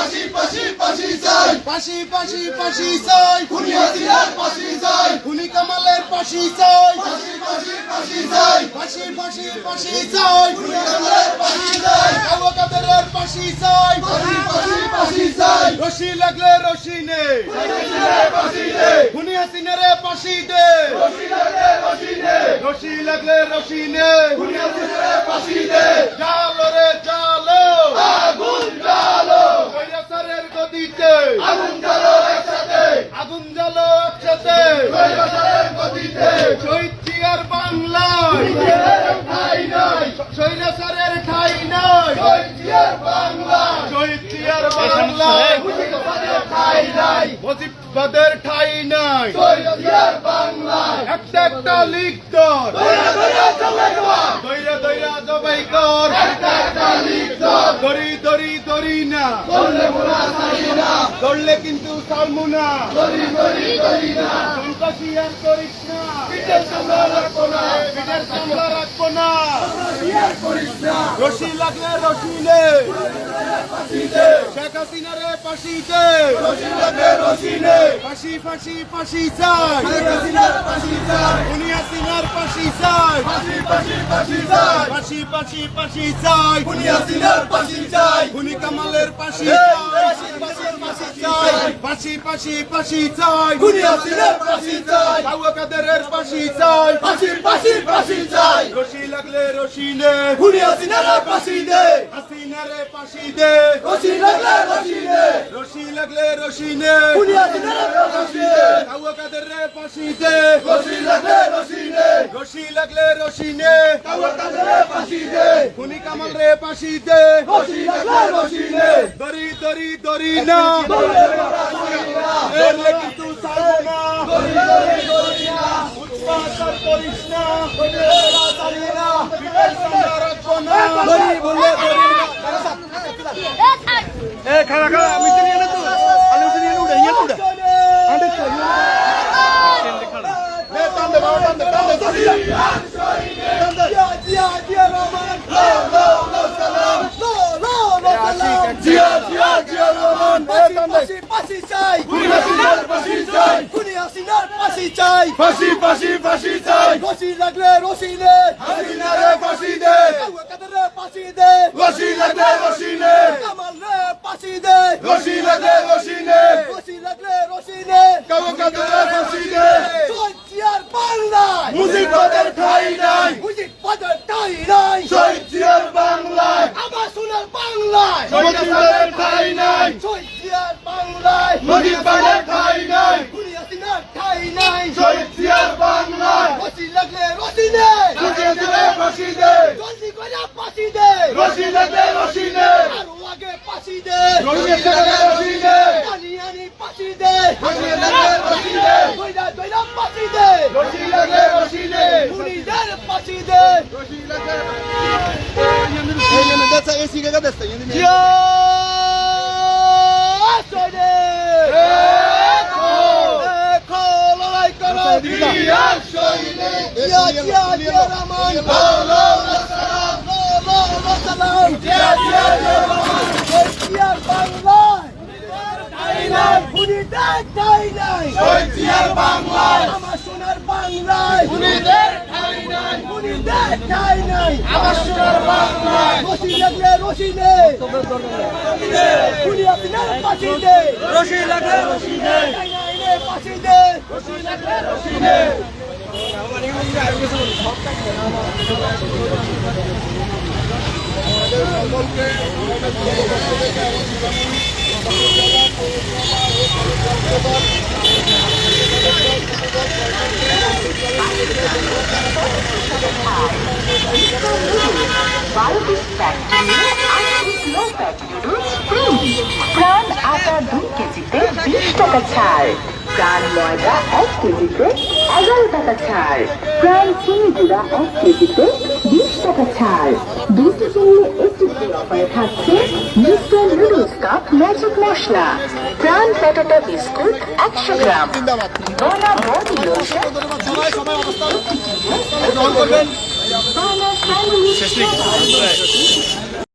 ফাঁসি ফাঁসি ফাঁসি চাই, ফাঁসি ফাঁসি ফাঁসি চাই, খুনি হাসিনার ফাঁসি চাই, খুনি কামালের ফাঁসি চাই, ফাঁসি ফাঁসি ফাঁসি চাই, ফাঁসি ফাঁসি ফাঁসি চাই, খুনি কামালের ফাঁসি চাই, আবু কাদেরের ফাঁসি চাই, ফাঁসি ফাঁসি ফাঁসি চাই, রশি লাগলে রশি নে, ফাঁসি দে, খুনি হাসিনারে ফাঁসি দে, ফাঁসি লাগলে ফাঁসি দে, রশি লাগলে রশি নে, খুনি হাসিনার ফাঁসি দে, জালো রে জালো, আগুন জ্বালো, কৈলাসের গদিতে, আগুন জ্বালো একসাথে, আগুন জ্বালো একসাথে, কৈলাসের গতিতে, শহীদ জিয়ার বাংলায়, ঠাই নাই, কৈলাসের ঠাই নাই, শহীদ জিয়ার বাংলা, শহীদ জিয়ার বাংলায়, মুজিববাদের ঠাই নাই, মুজিববাদের ঠাই নাই, শহীদ জিয়ার বাংলা, একটা একটা লিখ কর, দইরা দইরা জবাই কর, দইরা দইরা জবাই কর, একটা একটা লিখ কর, দড়ি দড়ি দড়ি না, করলে মোরা ছাড়ি না, দৌড়লে কিন্তু ছাড়মু না, দড়ি দড়ি দড়ি না, সন্ত্রাসী আর করিস না, পিঠের সামলা রাখবো না, পিঠের সামলা রাখবো না, ইয়ার করিস না, রশি লাগলে রশি নে, ফাঁসি দে, শেখ হাসিনারে ফাঁসি দে, রশি লাগে রশি নে, ফাঁসি ফাঁসি ফাঁসি চাই, শেখ হাসিনার ফাঁসি চাই, খুনি হাসিনার ফাঁসি চাই, ফাঁসি ফাঁসি ফাঁসি চাই, ফাঁসি ফাঁসি ফাঁসি চাই, খুনি হাসিনার ফাঁসি চাই, খুনি কামালের ফাঁসি ফাঁসি চাই, ফাঁসি ফাঁসি চাই, ফাঁসি ফাঁসি ফাঁসি চাই, খুনি হাসিনার ফাঁসি চাই, আবু কাদেরের ফাঁসি চাই, ফাঁসি ফাঁসি ফাঁসি চাই, রশি লাগলে রশি নে, খুনি হাসিনার ফাঁসি দে, হাসিনারে ফাঁসি দে, রশি লাগলে রশি দে, রশি লাগলে রশি নে, খুনি হাসিনার ফাঁসি দে, আবু কাদেরে ফাঁসি দে, রশি লাগলে রশি দে, রশি লাগলে রশি নে, কাওয়াকাদের ফাঁসি দে, খুনি কামাল রে ফাঁসি দে, রশি লাগলে রশি দে, দড়ি দড়ি দড়ি না, দড়ি মোরা ছাড়ি না, ধরলে কিন্তু ছাড়বো না, দড়ি দড়ি দড়ি না, উৎপাত আর করিস না, দড়ি মোরা ছাড়ি না, পিঠের সামনে রাখবো না, দড়ি বললে দড়ি না, খাড়া খাড়া আমি তো নিয়ে না তো আমি তো নিয়ে উড়ে ইয়ে উড়ে আরে তো টান দে বাবা টান দে দড়ি আর শহীদে, জিয়া জিয়া জিয়া রহমান, লো লো লো সালাম, লো লো লো সালাম, জিয়া জিয়া জিয়া রহমান, ফাঁসি ফাঁসি চাই, খুনি হাসিনার ফাঁসি চাই, খুনি হাসিনার ফাঁসি চাই, ফাঁসি ফাঁসি ফাঁসি চাই, রশি লাগলে রশি নে, হাসিনারে ফাঁসি দে, কাওয়াকাদের ফাঁসি দে, রশি লাগলে রশি নে, কামাল রে ফাঁসি দে, রশি লাগলে রশি নে, রশি লাগলে রশি নে, কাওয়াকাদের ফাঁসি দে, শহীদ জিয়ার বাংলায়, মুজিববাদের ঠাই নাই, মুজিববাদের ঠাই নাই, শহীদ জিয়ার বাংলায়, আমার সোনার বাংলায়, মুজিববাদের ঠাই নাই, শহীদ জিয়ার বাংলায়, মুজিববাদের ঠাই নাই, খুনি হাসিনার ঠাই নাই, শহীদ জিয়ার বাংলায়, রশি লাগলে রশি নে, রশি লাগলে রশি দে, জলদি করে ফাঁসি দে, রশি লাগলে রশি নে, আরো আগে ফাঁসি দে, রশি লাগলে রশি নে, আনি আনি ফাঁসি দে, রশি লাগলে রশি নে, দইরা দইরা ফাঁসি দে, রশি লাগলে রশি নে, খুনিদের ফাঁসি দে, রশি লাগলে জিয়া শহীদে, দেখো লড়াই করো, জিয়া শহীদে, জিয়া জিয়া জিয়া রহমান, লো লো লো সালাম, লো লো লো সালাম, জিয়া জিয়া জিয়া রহমান, শহীদ জিয়ার বাংলায়, ঠাই নাই, খুনিদের ঠাই নাই, শহীদ জিয়ার বাংলায়, আমার সোনার বাংলায়, খুনিদের ঠাই নাই, খুনিদের ঠাই নাই, আমার সোনার বাংলায়, রশি লাগলে রশি নে, খুনি হাসিনার ফাঁসি দে, রশি লাগলে রশি নে, ফাঁসি দে, রশি লাগলে রশি নে, প্রাণ আটা 2 কেজিতে 20 টাকা ছাড়, প্রাণ ময়দা 1 কেজিতে 11 টাকা ছাড়, প্রাণ চিনি গুঁড়া 1 কেজিতে 20 টাকা ছাড়। দুটি কিনলে একটি ফ্রি অফারে থাকছে মিস্টার নুডলস কাপ ম্যাজিক মশলা, প্রাণ পটেটো বিস্কুট 100 গ্রাম, ডোনা বডি লোশন, গ্রহণ করবেন। ডোনা ফ্যামিলি